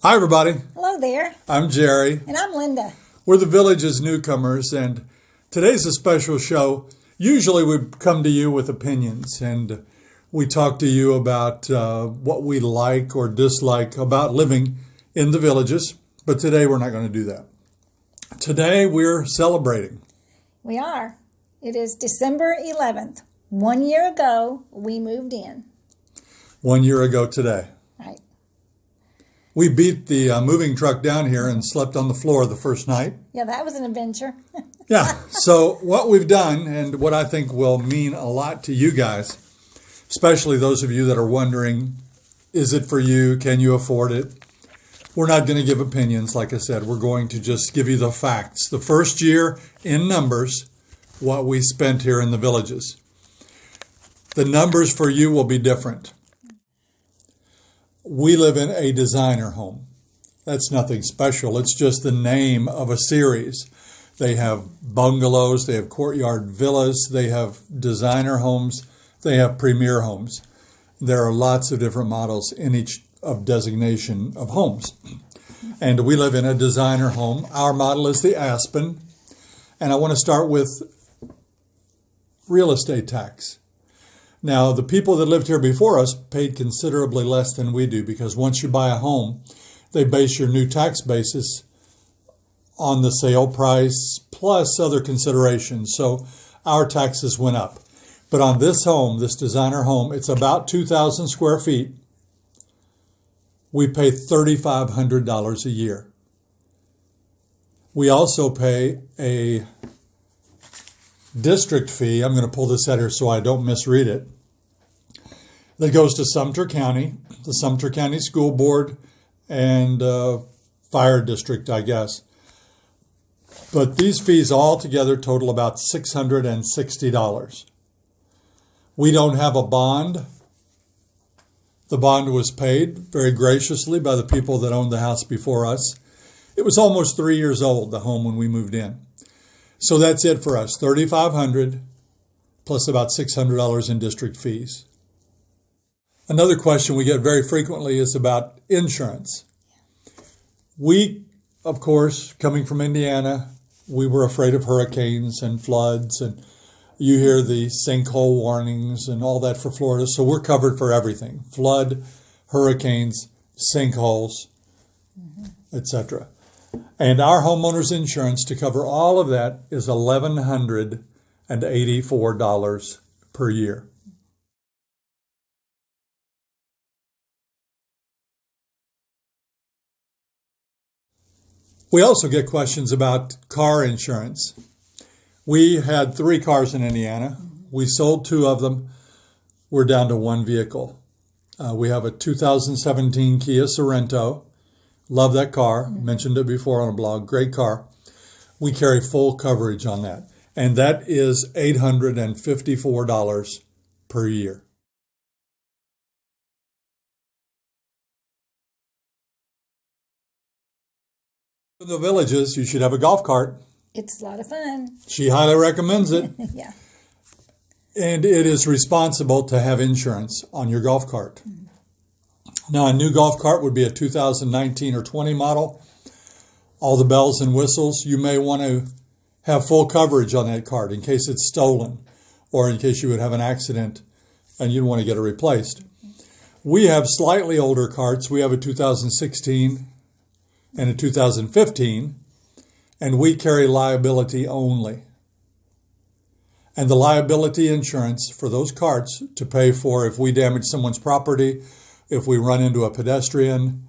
Hi, everybody. Hello there. I'm Jerry. And I'm Linda. We're the Village's Newcomers, and today's a special show. Usually we come to you with opinions, and we talk to you about what we like or dislike about living in the Villages, but today we're not going to do that. Today we're celebrating. We are. It is December 11th. 1 year ago, we moved in. 1 year ago today. Right. We beat the moving truck down here and slept on the floor the first night. Yeah, that was an adventure. Yeah, so what we've done, and what I think will mean a lot to you guys, especially those of you that are wondering, is it for you? Can you afford it? We're not going to give opinions, like I said. We're going to just give you the facts. The first year in numbers, what we spent here in the Villages. The numbers for you will be different. We live in a designer home. That's nothing special. It's just the name of a series. They have bungalows, they have courtyard villas, they have designer homes, they have premier homes. There are lots of different models in each of designation of homes. And we live in a designer home. Our model is the Aspen. And I want to start with real estate tax. Now, the people that lived here before us paid considerably less than we do, because once you buy a home, they base your new tax basis on the sale price plus other considerations. So our taxes went up. But on this home, this designer home, it's about 2,000 square feet. We pay $3,500 a year. We also pay a district fee. I'm going to pull this out here so I don't misread it. That goes to Sumter County, the Sumter County School Board, and Fire District, I guess. But these fees all together total about $660. We don't have a bond. The bond was paid very graciously by the people that owned the house before us. It was almost 3 years old, the home, when we moved in. So that's it for us, $3,500 plus about $600 in district fees. Another question we get very frequently is about insurance. We, of course, coming from Indiana, we were afraid of hurricanes and floods, and you hear the sinkhole warnings and all that for Florida, so we're covered for everything: flood, hurricanes, sinkholes, etc. And our homeowner's insurance to cover all of that is $1,184 per year. We also get questions about car insurance. We had 3 cars in Indiana. We sold 2 of them. We're down to 1 vehicle. We have a 2017 Kia Sorento. Love that car. Mentioned it before on a blog. Great car. We carry full coverage on that. And that is $854 per year. In the Villages, you should have a golf cart. It's a lot of fun. She highly recommends it. Yeah. And it is responsible to have insurance on your golf cart. Now, a new golf cart would be a 2019 or 20 model. All the bells and whistles. You may want to have full coverage on that cart in case it's stolen or in case you would have an accident and you'd want to get it replaced. We have slightly older carts. We have a 2016 and a 2015, and we carry liability only. And the liability insurance for those carts to pay for if we damage someone's property, if we run into a pedestrian,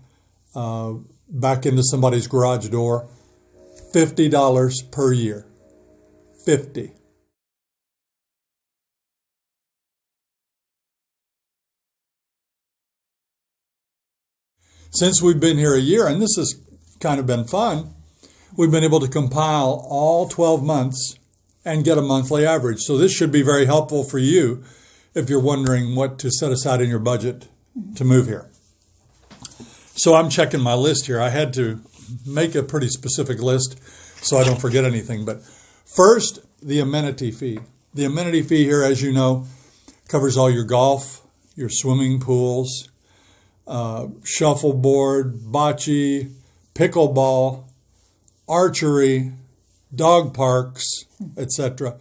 back into somebody's garage door, $50 per year. $50. Since we've been here a year, and this has kind of been fun, we've been able to compile all 12 months and get a monthly average. So this should be very helpful for you if you're wondering what to set aside in your budget to move here. So I'm checking my list here. I had to make a pretty specific list so I don't forget anything. But first, the amenity fee. The amenity fee here, as you know, covers all your golf, your swimming pools, shuffleboard, bocce, pickleball, archery, dog parks, etc.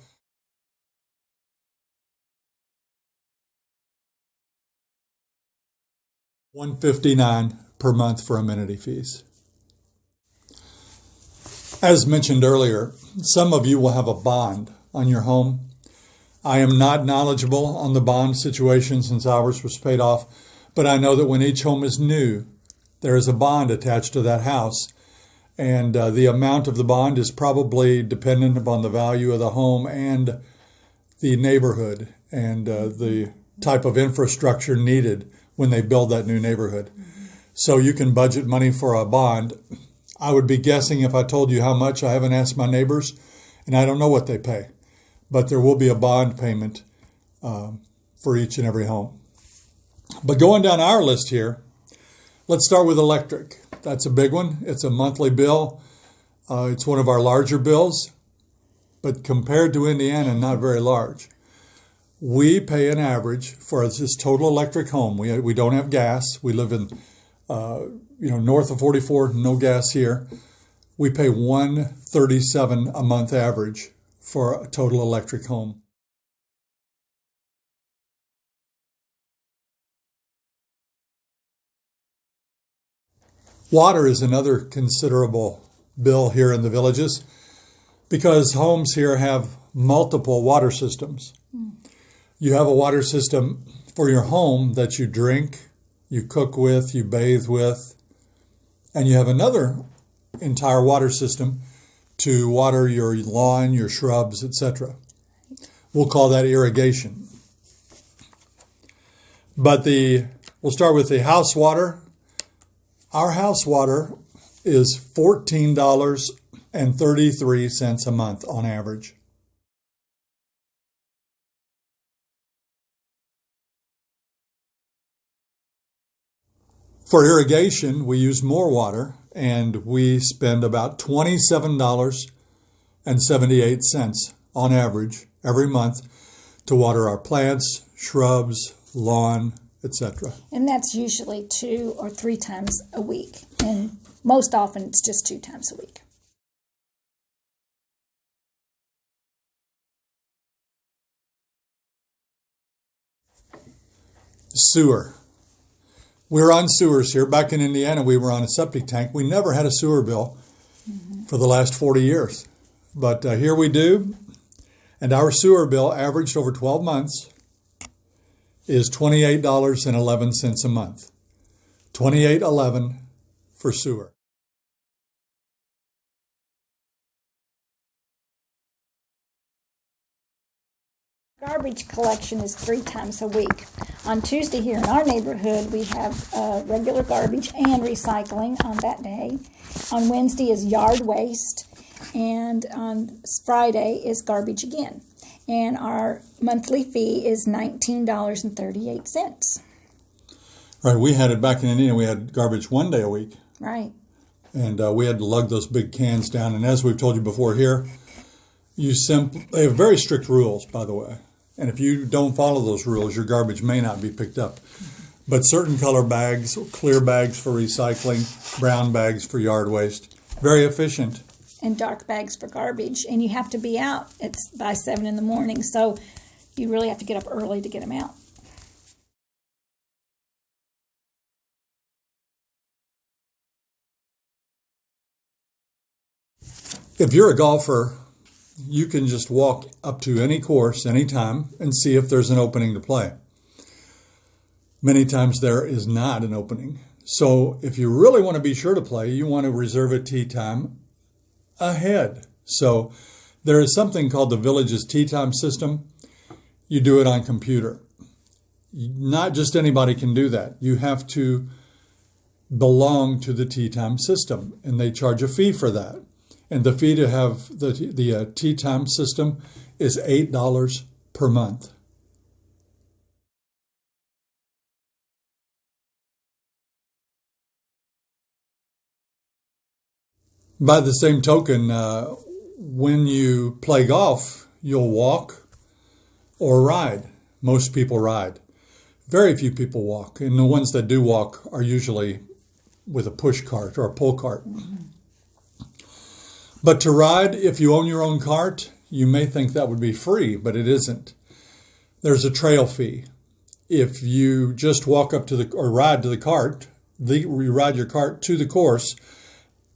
$159 per month for amenity fees. As mentioned earlier, some of you will have a bond on your home. I am not knowledgeable on the bond situation since ours was paid off, but I know that when each home is new, there is a bond attached to that house. And the amount of the bond is probably dependent upon the value of the home and the neighborhood and the type of infrastructure needed when they build that new neighborhood. So you can budget money for a bond. I would be guessing if I told you how much. I haven't asked my neighbors, and I don't know what they pay. But there will be a bond payment for each and every home. But going down our list here, let's start with electric. That's a big one. It's a monthly bill. It's one of our larger bills, but compared to Indiana, not very large. We pay an average for this total electric home. We don't have gas. We live in north of 44, no gas here. We pay $137 a month average for a total electric home. Water is another considerable bill here in the villages because homes here have multiple water systems. You have a water system for your home that you drink, you cook with, you bathe with, and you have another entire water system to water your lawn, your shrubs, etc. We'll call that irrigation. But we'll start with the house water. Our house water is $14.33 a month on average. For irrigation, we use more water, and we spend about $27.78 on average every month to water our plants, shrubs, lawn, etc. And that's usually 2 or 3 times a week. And most often it's just 2 times a week. Sewer. We're on sewers here. Back in Indiana, we were on a septic tank. We never had a sewer bill for the last 40 years. But here we do. And our sewer bill averaged over 12 months is $28.11 a month. $28.11 for sewer. Garbage collection is 3 times a week. On Tuesday here in our neighborhood, we have regular garbage and recycling on that day. On Wednesday is yard waste, and on Friday is garbage again. And our monthly fee is $19.38. Right, we had it back in Indiana. We had garbage 1 day a week. Right. And we had to lug those big cans down. And as we've told you before here, they have very strict rules, by the way. And if you don't follow those rules, your garbage may not be picked up. But certain color bags, clear bags for recycling, brown bags for yard waste, very efficient. And dark bags for garbage. And you have to be out by 7 in the morning. So you really have to get up early to get them out. If you're a golfer, you can just walk up to any course anytime and see if there's an opening to play. Many times there is not an opening. So if you really want to be sure to play, you want to reserve a tee time ahead. So there is something called the Village's tee time system. You do it on computer. Not just anybody can do that. You have to belong to the tee time system, and they charge a fee for that. And the fee to have the tee time system is $8 per month. By the same token, when you play golf, you'll walk or ride. Most people ride. Very few people walk, and the ones that do walk are usually with a push cart or a pull cart. But to ride, if you own your own cart, you may think that would be free, but it isn't. There's a trail fee. If you just walk up to or ride to the cart, you ride your cart to the course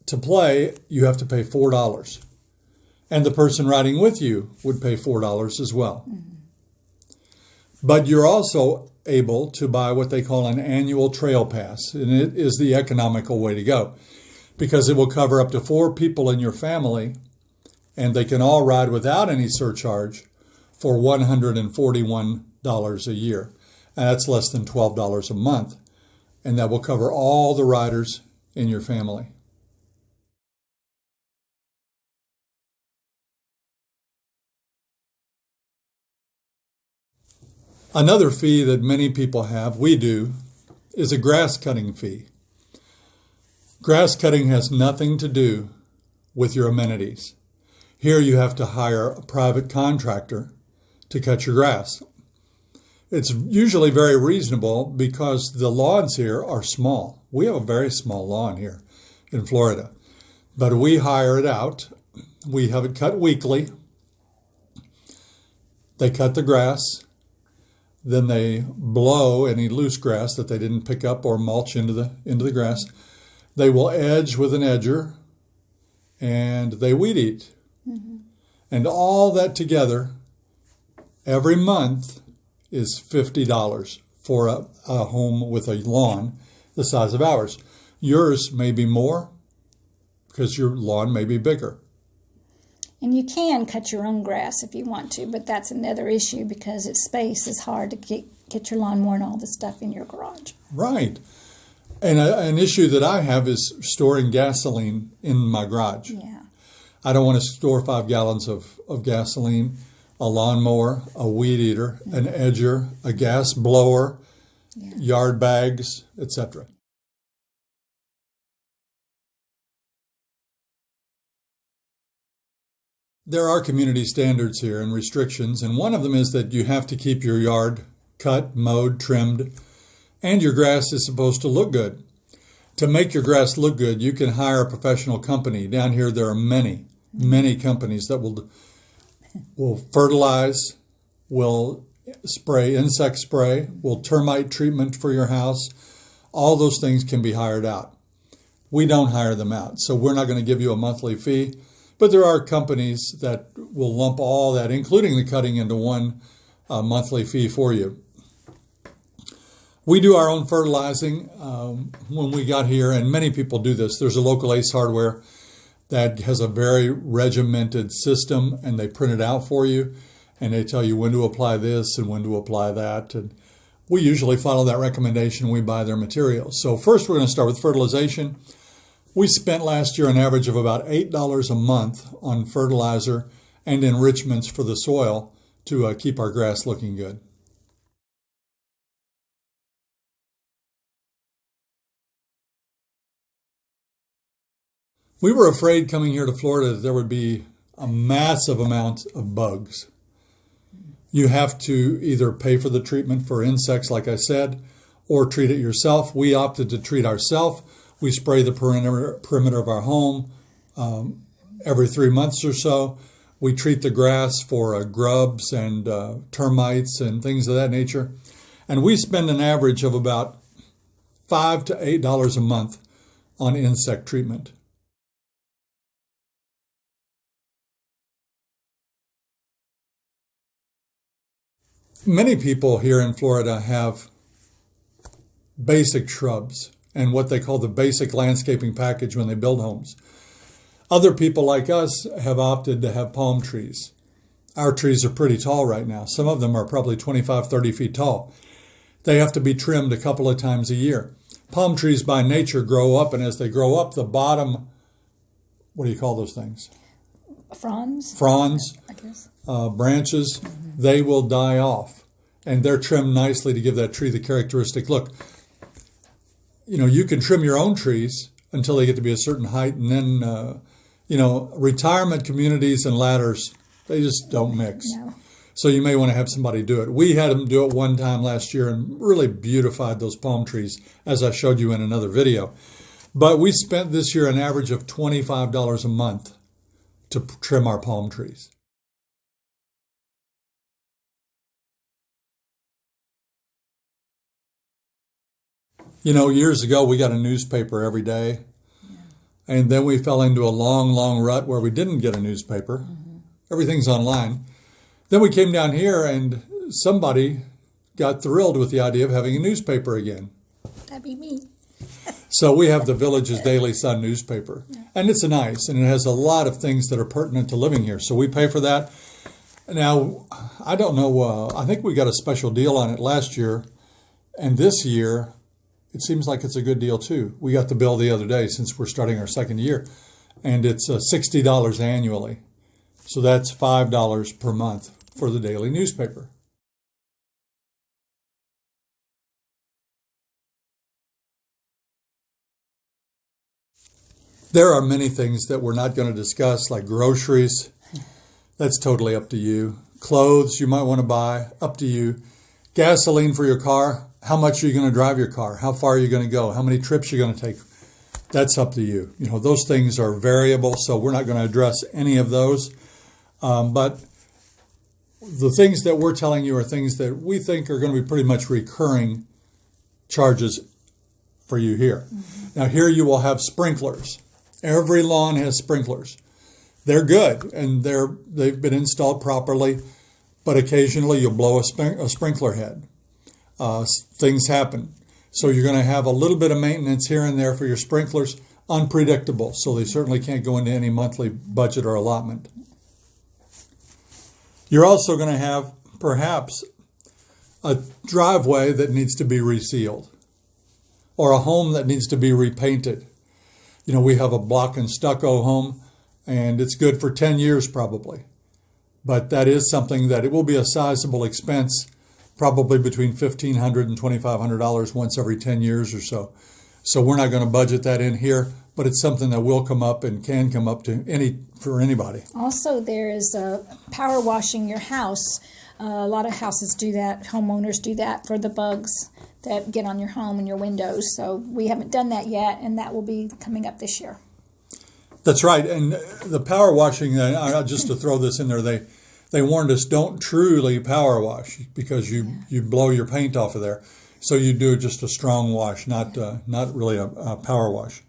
to play, you have to pay $4. And the person riding with you would pay $4 as well. But you're also able to buy what they call an annual trail pass, and it is the economical way to go because it will cover up to 4 people in your family, and they can all ride without any surcharge for $141 a year. And that's less than $12 a month, and that will cover all the riders in your family. Another fee that many people have, we do, is a grass cutting fee. Grass cutting has nothing to do with your amenities. Here you have to hire a private contractor to cut your grass. It's usually very reasonable because the lawns here are small. We have a very small lawn here in Florida, but we hire it out. We have it cut weekly. They cut the grass. Then they blow any loose grass that they didn't pick up or mulch into the grass. They will edge with an edger, and they weed eat. And all that together, every month, is $50 for a home with a lawn the size of ours. Yours may be more because your lawn may be bigger. And you can cut your own grass if you want to, but that's another issue because it's space. It's hard to get your lawnmower and all the stuff in your garage. Right. And an issue that I have is storing gasoline in my garage. Yeah. I don't want to store 5 gallons of gasoline, a lawnmower, a weed eater, an edger, a gas blower, yard bags, etc. There are community standards here and restrictions, and one of them is that you have to keep your yard cut, mowed, trimmed, and your grass is supposed to look good. To make your grass look good, you can hire a professional company. Down here there are many companies that will fertilize, will spray, insect spray, will termite treatment for your house. All those things can be hired out. We don't hire them out, so we're not going to give you a monthly fee. But there are companies that will lump all that, including the cutting, into one monthly fee for you. We do our own fertilizing when we got here, and many people do this. There's a local Ace Hardware that has a very regimented system, and they print it out for you, and they tell you when to apply this and when to apply that. And we usually follow that recommendation. We buy their materials. So first we're going to start with fertilization. We spent last year an average of about $8 a month on fertilizer and enrichments for the soil to keep our grass looking good. We were afraid coming here to Florida that there would be a massive amount of bugs. You have to either pay for the treatment for insects, like I said, or treat it yourself. We opted to treat ourselves. We spray the perimeter of our home every 3 months or so. We treat the grass for grubs and termites and things of that nature. And we spend an average of about $5 to $8 a month on insect treatment. Many people here in Florida have basic shrubs and what they call the basic landscaping package when they build homes. Other people like us have opted to have palm trees. Our trees are pretty tall right now. Some of them are probably 25, 30 feet tall. They have to be trimmed a couple of times a year. Palm trees by nature grow up, and as they grow up, the bottom, what do you call those things? Fronds, I guess. Branches, they will die off. And they're trimmed nicely to give that tree the characteristic look. You know, you can trim your own trees until they get to be a certain height, and then, retirement communities and ladders, they just don't mix. No. So you may want to have somebody do it. We had them do it one time last year and really beautified those palm trees, as I showed you in another video. But we spent this year an average of $25 a month to trim our palm trees. You know, years ago, we got a newspaper every day. And then we fell into a long, long rut where we didn't get a newspaper. Everything's online. Then we came down here and somebody got thrilled with the idea of having a newspaper again. That'd be me. So we have the Village's Daily Sun newspaper. And it's nice, and it has a lot of things that are pertinent to living here. So we pay for that. Now, I don't know, I think we got a special deal on it last year. And this year, it seems like it's a good deal too. We got the bill the other day since we're starting our second year. And it's $60 annually. So that's $5 per month for the daily newspaper. There are many things that we're not going to discuss, like groceries. That's totally up to you. Clothes you might want to buy, up to you. Gasoline for your car, how much are you going to drive your car? How far are you going to go? How many trips are you going to take? That's up to you. You know, those things are variable, so we're not going to address any of those. But the things that we're telling you are things that we think are going to be pretty much recurring charges for you here. Now, here you will have sprinklers. Every lawn has sprinklers. They're good, and they've been installed properly, but occasionally you'll blow a sprinkler head. Things happen. So you're going to have a little bit of maintenance here and there for your sprinklers, unpredictable, so they certainly can't go into any monthly budget or allotment. You're also going to have, perhaps, a driveway that needs to be resealed, or a home that needs to be repainted. You know, we have a block and stucco home, and it's good for 10 years probably. But that is something that it will be a sizable expense, probably between $1,500 and $2,500 once every 10 years or so. So we're not going to budget that in here, but it's something that will come up and can come up for anybody. Also, there is power washing your house. A lot of houses do that. Homeowners do that for the bugs that get on your home and your windows. So we haven't done that yet, and that will be coming up this year. That's right. And the power washing, just to throw this in there, they warned us, don't truly power wash because you blow your paint off of there. So you do just a strong wash, not really a power wash.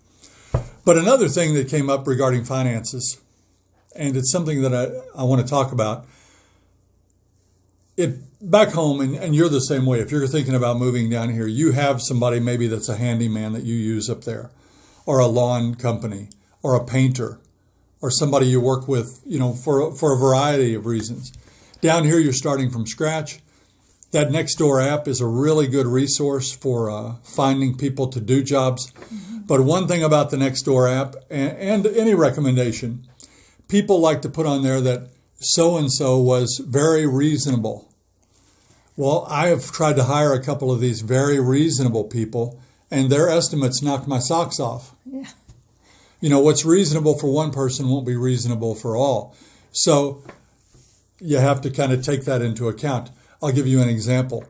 But another thing that came up regarding finances, and it's something that I want to talk about, back home, and you're the same way. If you're thinking about moving down here, you have somebody maybe that's a handyman that you use up there, or a lawn company, or a painter, or somebody you work with, you know, for a variety of reasons. Down here, you're starting from scratch. That Nextdoor app is a really good resource for finding people to do jobs. But one thing about the Nextdoor app, and any recommendation, people like to put on there that so-and-so was very reasonable. Well, I have tried to hire a couple of these very reasonable people, and their estimates knocked my socks off. Yeah. You know, what's reasonable for one person won't be reasonable for all. So you have to kind of take that into account. I'll give you an example.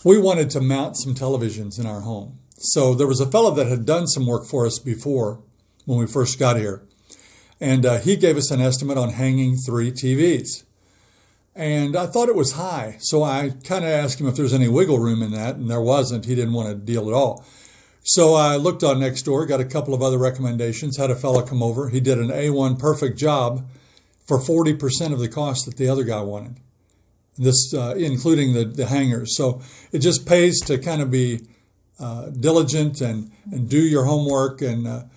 We wanted to mount some televisions in our home. So there was a fellow that had done some work for us before when we first got here. And he gave us an estimate on hanging 3 TVs. And I thought it was high. So I kind of asked him if there's any wiggle room in that. And there wasn't. He didn't want to deal at all. So I looked on Nextdoor, got a couple of other recommendations, had a fellow come over. He did an A1 perfect job for 40% of the cost that the other guy wanted. This including the hangers. So it just pays to kind of be diligent and do your homework and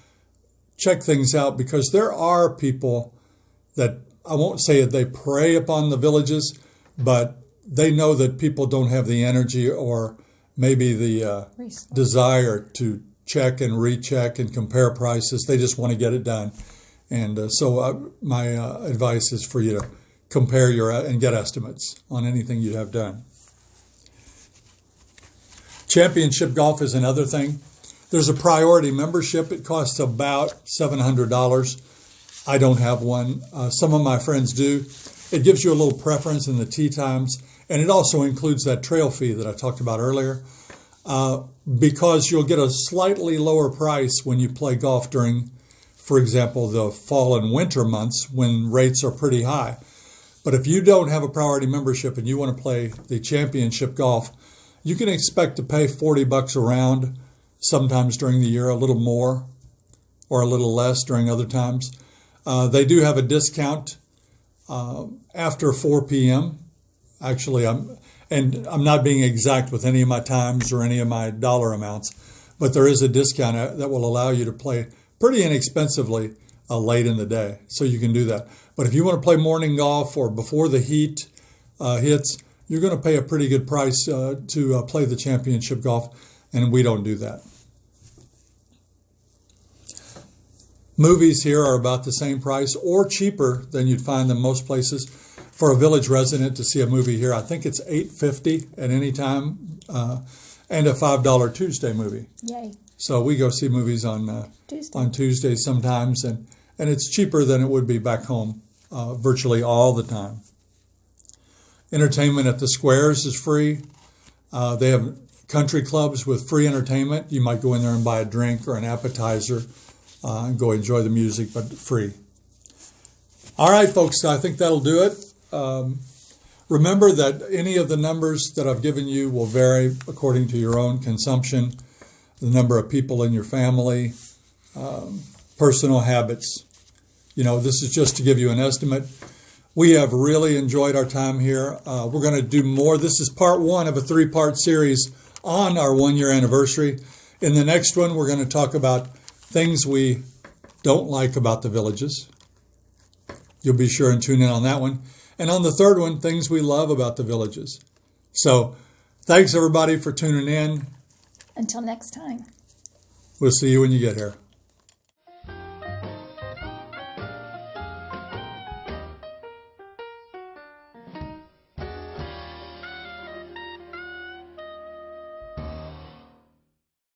check things out, because there are people that, I won't say they prey upon the villages, but they know that people don't have the energy or maybe the desire to check and recheck and compare prices. They just want to get it done. And so my advice is for you to compare and get estimates on anything you have done. Championship golf is another thing. There's a priority membership. It costs about $700. I don't have one. Some of my friends do. It gives you a little preference in the tee times, and it also includes that trail fee that I talked about earlier, because you'll get a slightly lower price when you play golf during, for example, the fall and winter months when rates are pretty high. But if you don't have a priority membership and you want to play the championship golf, you can expect to pay $40 a round sometimes during the year, a little more or a little less during other times. They do have a discount after 4 p.m. Actually, I'm not being exact with any of my times or any of my dollar amounts, but there is a discount that will allow you to play pretty inexpensively late in the day. So you can do that. But if you want to play morning golf or before the heat hits, you're going to pay a pretty good price to play the championship golf, and we don't do that. Movies here are about the same price or cheaper than you'd find them most places. For a village resident to see a movie here, I think it's $8.50 at any time, and a $5 Tuesday movie. Yay. So we go see movies on Tuesdays sometimes, and it's cheaper than it would be back home virtually all the time. Entertainment at the squares is free. They have country clubs with free entertainment. You might go in there and buy a drink or an appetizer and go enjoy the music, but free. All right, folks, I think that'll do it. Remember that any of the numbers that I've given you will vary according to your own consumption, the number of people in your family, personal habits. This is just to give you an estimate. We have really enjoyed our time here. We're going to do more. This is part 1 of a 3-part series on our 1-year anniversary. In the next one, we're going to talk about things we don't like about the villages. You'll be sure and tune in on that one. And on the third one, things we love about the villages. So thanks, everybody, for tuning in. Until next time. We'll see you when you get here.